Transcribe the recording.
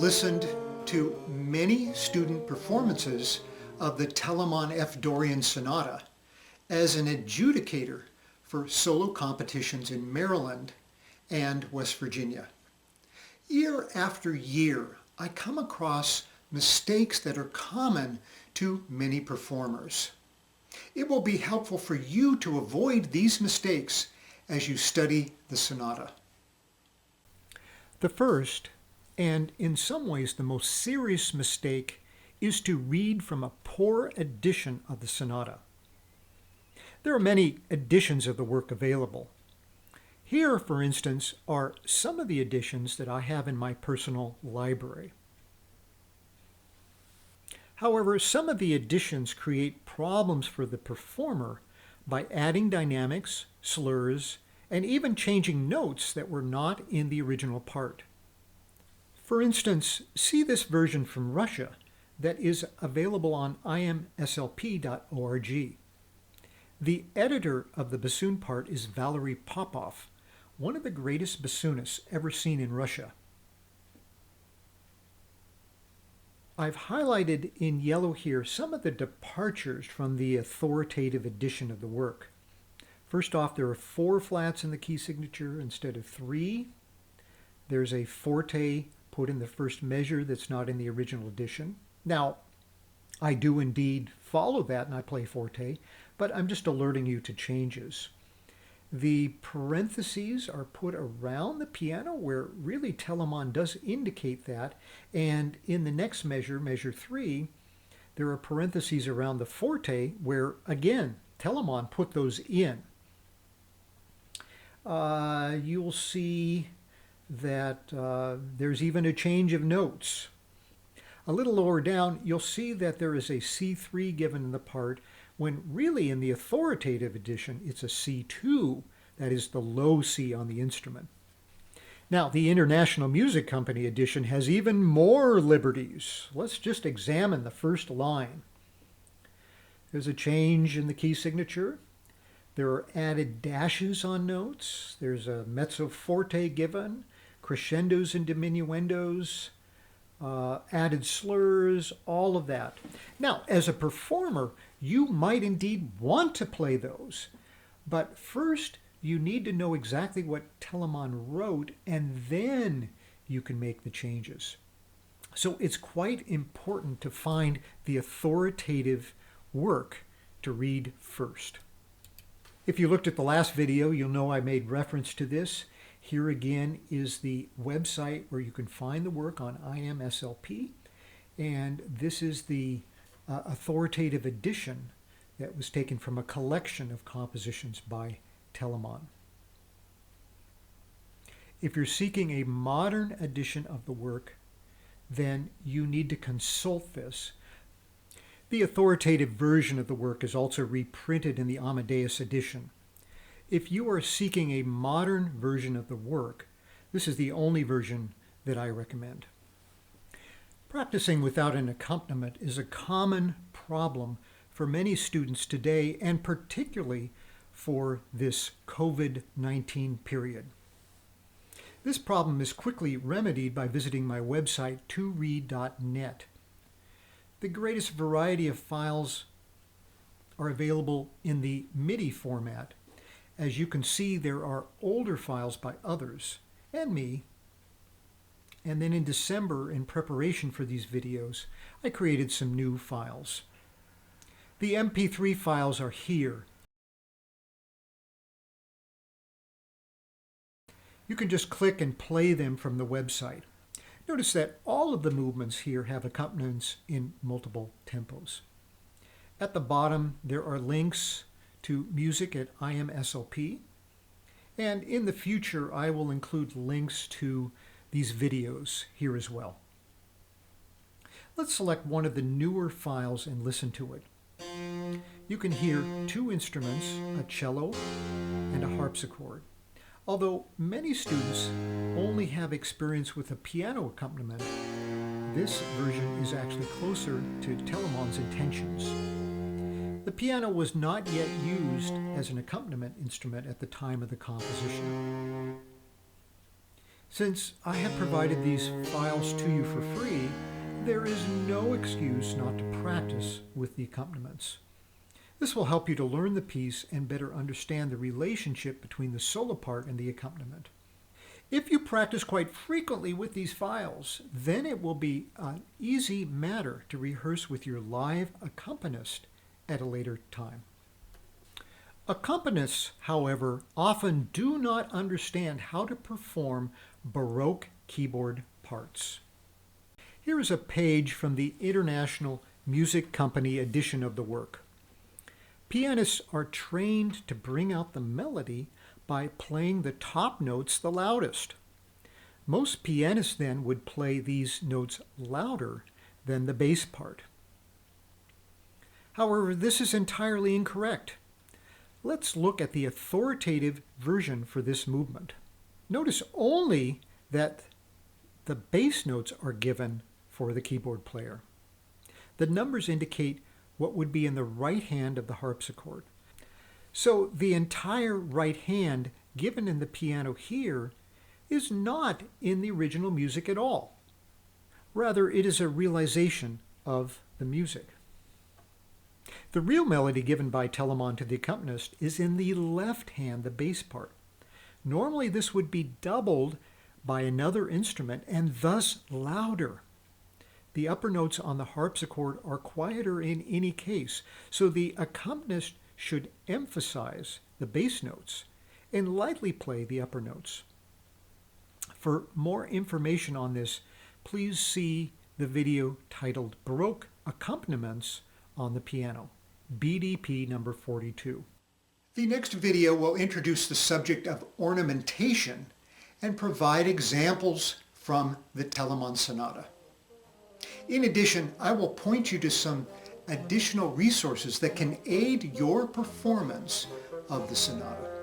listened to many student performances of the Telemann F. Dorian Sonata as an adjudicator for solo competitions in Maryland and West Virginia. Year after year, I come across mistakes that are common to many performers. It will be helpful for you to avoid these mistakes as you study the sonata. The first, and in some ways the most serious mistake, is to read from a poor edition of the sonata. There are many editions of the work available. Here, for instance, are some of the editions that I have in my personal library. However, some of the editions create problems for the performer by adding dynamics, slurs, and even changing notes that were not in the original part. For instance, see this version from Russia that is available on IMSLP.org. The editor of the bassoon part is Valery Popov, one of the greatest bassoonists ever seen in Russia. I've highlighted in yellow here some of the departures from the authoritative edition of the work. First off, there are 4 flats in the key signature instead of 3. There's a forte put in the first measure that's not in the original edition. Now, I do indeed follow that and I play forte, but I'm just alerting you to changes. The parentheses are put around the piano where really Telemann does indicate that, and in the next measure, measure 3, there are parentheses around the forte where, again, Telemann put those in. You'll see that there's even a change of notes. A little lower down, you'll see that there is a C3 given in the part, when really in the authoritative edition, it's a C2, that is the low C on the instrument. Now, the International Music Company edition has even more liberties. Let's just examine the first line. There's a change in the key signature. There are added dashes on notes. There's a mezzo forte given, crescendos and diminuendos, added slurs, all of that. Now, as a performer, you might indeed want to play those, but first you need to know exactly what Telemann wrote, and then you can make the changes. So it's quite important to find the authoritative work to read first. If you looked at the last video, you'll know I made reference to this. Here again is the website where you can find the work on IMSLP, and this is the authoritative edition that was taken from a collection of compositions by Telemann. If you're seeking a modern edition of the work, then you need to consult this. The authoritative version of the work is also reprinted in the Amadeus edition. If you are seeking a modern version of the work, this is the only version that I recommend. Practicing without an accompaniment is a common problem for many students today, and particularly for this COVID-19 period. This problem is quickly remedied by visiting my website, toread.net. The greatest variety of files are available in the MIDI format. As you can see, there are older files by others and me. And then in December, in preparation for these videos, I created some new files. The MP3 files are here. You can just click and play them from the website. Notice that all of the movements here have accompaniments in multiple tempos. At the bottom, there are links to music at IMSLP, and in the future, I will include links to these videos here as well. Let's select one of the newer files and listen to it. You can hear 2 instruments, a cello and a harpsichord. Although many students only have experience with a piano accompaniment, this version is actually closer to Telemann's intentions. The piano was not yet used as an accompaniment instrument at the time of the composition. Since I have provided these files to you for free, there is no excuse not to practice with the accompaniments. This will help you to learn the piece and better understand the relationship between the solo part and the accompaniment. If you practice quite frequently with these files, then it will be an easy matter to rehearse with your live accompanist at a later time. Accompanists, however, often do not understand how to perform Baroque keyboard parts. Here is a page from the International Music Company edition of the work. Pianists are trained to bring out the melody by playing the top notes the loudest. Most pianists then would play these notes louder than the bass part. However, this is entirely incorrect. Let's look at the authoritative version for this movement. Notice only that the bass notes are given for the keyboard player. The numbers indicate what would be in the right hand of the harpsichord. So the entire right hand given in the piano here is not in the original music at all. Rather, it is a realization of the music. The real melody given by Telemann to the accompanist is in the left hand, the bass part. Normally this would be doubled by another instrument and thus louder. The upper notes on the harpsichord are quieter in any case, so the accompanist should emphasize the bass notes and lightly play the upper notes. For more information on this, please see the video titled Baroque Accompaniments on the Piano, BDP number 42. The next video will introduce the subject of ornamentation and provide examples from the Telemann Sonata. In addition, I will point you to some additional resources that can aid your performance of the sonata.